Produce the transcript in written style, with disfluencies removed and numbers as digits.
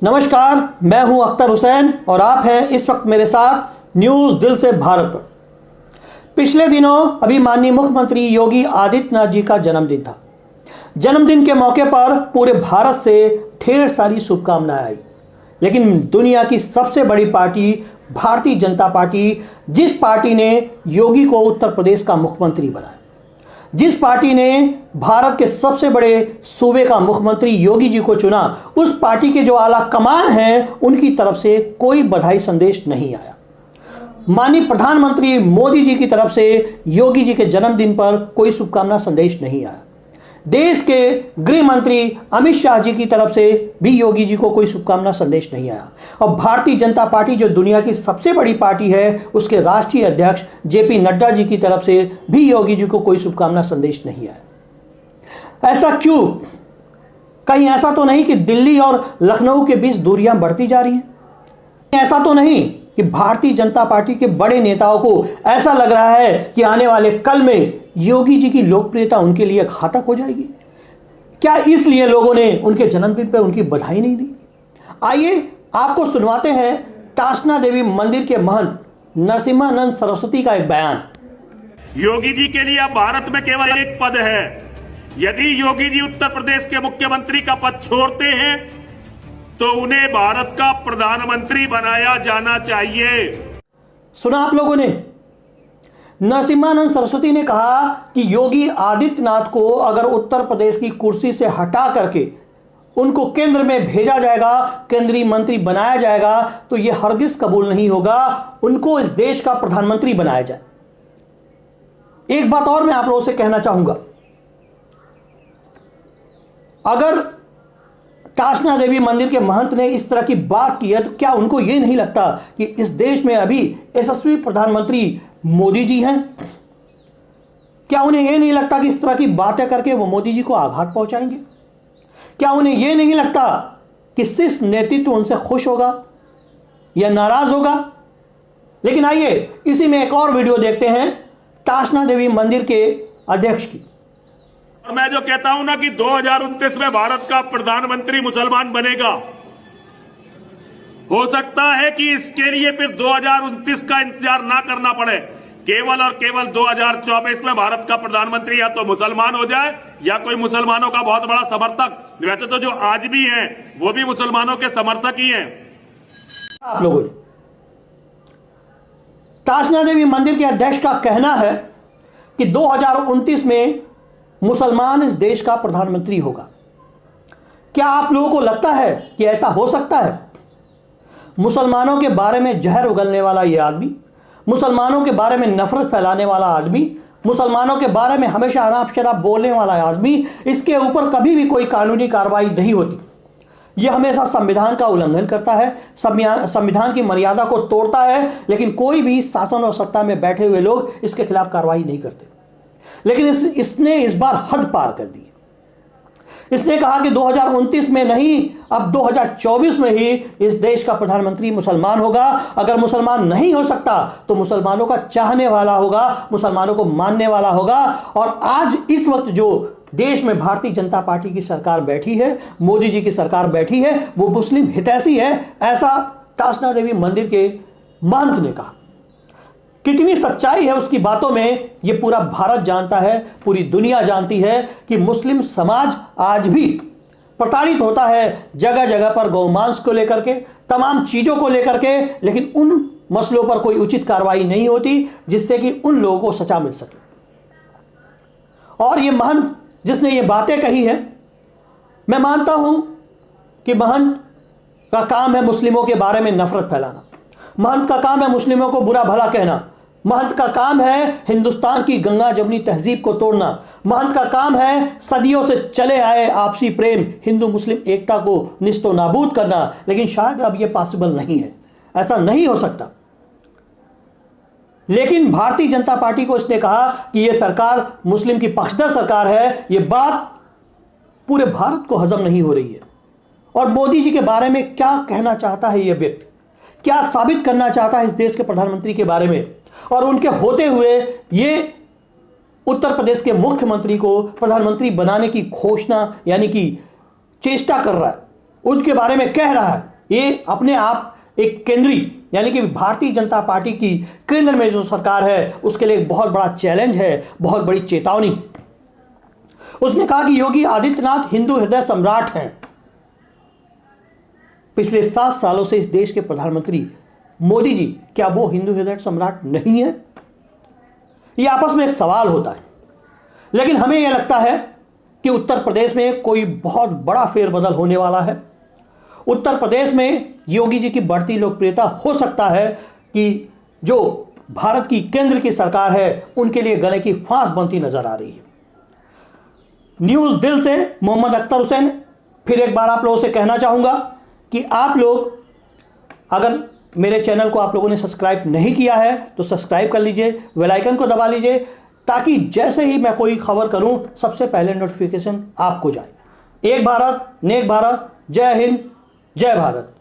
नमस्कार, मैं हूं अख्तर हुसैन और आप हैं इस वक्त मेरे साथ न्यूज़ दिल से भारत पर। पिछले दिनों अभी माननीय मुख्यमंत्री योगी आदित्यनाथ जी का जन्मदिन था। जन्मदिन के मौके पर पूरे भारत से ढेर सारी शुभकामनाएं आई, लेकिन दुनिया की सबसे बड़ी पार्टी भारतीय जनता पार्टी, जिस पार्टी ने योगी को उत्तर प्रदेश का मुख्यमंत्री बनाया, जिस पार्टी ने भारत के सबसे बड़े सूबे का मुख्यमंत्री योगी जी को चुना, उस पार्टी के जो आला कमान हैं उनकी तरफ से कोई बधाई संदेश नहीं आया। माननीय प्रधानमंत्री मोदी जी की तरफ से योगी जी के जन्मदिन पर कोई शुभकामना संदेश नहीं आया। देश के गृह मंत्री अमित शाह जी की तरफ से भी योगी जी को कोई शुभकामना संदेश नहीं आया। और भारतीय जनता पार्टी जो दुनिया की सबसे बड़ी पार्टी है, उसके राष्ट्रीय अध्यक्ष जेपी नड्डा जी की तरफ से भी योगी जी को कोई शुभकामना संदेश नहीं आया। ऐसा क्यों? कहीं ऐसा तो नहीं कि दिल्ली और लखनऊ के बीच दूरियां बढ़ती जा रही हैं? ऐसा तो नहीं कि भारतीय जनता पार्टी के बड़े नेताओं को ऐसा लग रहा है कि आने वाले कल में योगी जी की लोकप्रियता उनके लिए घातक हो जाएगी? क्या इसलिए लोगों ने उनके जन्मदिन पर उनकी बधाई नहीं दी? आइए आपको सुनवाते हैं टासना देवी मंदिर के महंत नरसिम्हानंद सरस्वती का एक बयान। योगी जी के लिए अब भारत में केवल एक पद है। यदि योगी जी उत्तर प्रदेश के मुख्यमंत्री का पद छोड़ते हैं तो उन्हें भारत का प्रधानमंत्री बनाया जाना चाहिए। सुना आप लोगों ने? नरसिम्हानंद सरस्वती ने कहा कि योगी आदित्यनाथ को अगर उत्तर प्रदेश की कुर्सी से हटा करके उनको केंद्र में भेजा जाएगा, केंद्रीय मंत्री बनाया जाएगा, तो यह हरगिज कबूल नहीं होगा उनको इस देश का प्रधानमंत्री बनाया जाए। एक बात और मैं आप लोगों से कहना चाहूंगा, अगर टासना देवी मंदिर के महंत ने इस तरह की बात की है तो क्या उनको यह नहीं लगता कि इस देश में अभी यशस्वी प्रधानमंत्री मोदी जी हैं? क्या उन्हें यह नहीं लगता कि इस तरह की बातें करके वो मोदी जी को आघात पहुंचाएंगे? क्या उन्हें यह नहीं लगता कि शीर्ष नेतृत्व उनसे खुश होगा या नाराज होगा? लेकिन आइए इसी में एक और वीडियो देखते हैं टासना देवी मंदिर के अध्यक्ष की। और मैं जो कहता हूं ना कि 2029 में भारत का प्रधानमंत्री मुसलमान बनेगा, हो सकता है कि इसके लिए फिर 2029 का इंतजार ना करना पड़े। केवल और केवल 2024 में भारत का प्रधानमंत्री या तो मुसलमान हो जाए या कोई मुसलमानों का बहुत बड़ा समर्थक। वैसे तो जो आज भी हैं वो भी मुसलमानों के समर्थक ही हैं। आप लोगों ने टासना देवी मंदिर के अध्यक्ष का कहना है कि 2029 में मुसलमान इस देश का प्रधानमंत्री होगा। क्या आप लोगों को लगता है कि ऐसा हो सकता है? मुसलमानों के बारे में जहर उगलने वाला यह आदमी, मुसलमानों के बारे में नफरत फैलाने वाला आदमी, मुसलमानों के बारे में हमेशा अनाप शनाप बोलने वाला आदमी, इसके ऊपर कभी भी कोई कानूनी कार्रवाई नहीं होती। यह हमेशा संविधान का उल्लंघन करता है, संविधान की मर्यादा को तोड़ता है, लेकिन कोई भी शासन और सत्ता में बैठे हुए लोग इसके खिलाफ कार्रवाई नहीं करते। लेकिन इसने इस बार हद पार कर दी। इसने कहा कि 2029 में नहीं, अब 2024 में ही इस देश का प्रधानमंत्री मुसलमान होगा। अगर मुसलमान नहीं हो सकता तो मुसलमानों का चाहने वाला होगा, मुसलमानों को मानने वाला होगा। और आज इस वक्त जो देश में भारतीय जनता पार्टी की सरकार बैठी है, मोदी जी की सरकार बैठी है, वो मुस्लिम हितैषी है, ऐसा टासना देवी मंदिर के महंत ने कहा। कितनी सच्चाई है उसकी बातों में, यह पूरा भारत जानता है, पूरी दुनिया जानती है कि मुस्लिम समाज आज भी प्रताड़ित होता है जगह जगह पर गौमांस को लेकर के, तमाम चीजों को लेकर के, लेकिन उन मसलों पर कोई उचित कार्रवाई नहीं होती जिससे कि उन लोगों को सजा मिल सके। और यह महंत जिसने ये बातें कही है, मैं मानता हूं कि महंत का काम है मुस्लिमों के बारे में नफरत फैलाना, महंत का काम है मुस्लिमों को बुरा भला कहना, महंत का काम है हिंदुस्तान की गंगा जमुनी तहजीब को तोड़ना, महंत का काम है सदियों से चले आए आपसी प्रेम, हिंदू मुस्लिम एकता को निस्तो नाबूद करना। लेकिन शायद अब यह पॉसिबल नहीं है, ऐसा नहीं हो सकता। लेकिन भारतीय जनता पार्टी को इसने कहा कि यह सरकार मुस्लिम की पक्षधर सरकार है, यह बात पूरे भारत को हजम नहीं हो रही है। और मोदी जी के बारे में क्या कहना चाहता है यह व्यक्ति, क्या साबित करना चाहता है इस देश के प्रधानमंत्री के बारे में, और उनके होते हुए ये उत्तर प्रदेश के मुख्यमंत्री को प्रधानमंत्री बनाने की घोषणा यानी कि चेष्टा कर रहा है। उसके बारे में कह रहा है, ये अपने आप एक केंद्रीय यानी कि भारतीय जनता पार्टी की केंद्र में जो सरकार है उसके लिए एक बहुत बड़ा चैलेंज है, बहुत बड़ी चेतावनी। उसने कहा कि योगी आदित्यनाथ हिंदू हृदय सम्राट हैं। पिछले 7 सालों से इस देश के प्रधानमंत्री मोदी जी, क्या वो हिंदू हृदय सम्राट नहीं है? यह आपस में एक सवाल होता है। लेकिन हमें यह लगता है कि उत्तर प्रदेश में कोई बहुत बड़ा फेरबदल होने वाला है। उत्तर प्रदेश में योगी जी की बढ़ती लोकप्रियता हो सकता है कि जो भारत की केंद्र की सरकार है उनके लिए गले की फांस बनती नजर आ रही है। न्यूज़ दिल से मोहम्मद अख्तर हुसैन फिर एक बार आप लोगों से कहना चाहूँगा कि आप लोग अगर मेरे चैनल को आप लोगों ने सब्सक्राइब नहीं किया है तो सब्सक्राइब कर लीजिए, बेल आइकन को दबा लीजिए, ताकि जैसे ही मैं कोई खबर करूं सबसे पहले नोटिफिकेशन आपको जाए। एक भारत नेक भारत, जय हिंद जय भारत।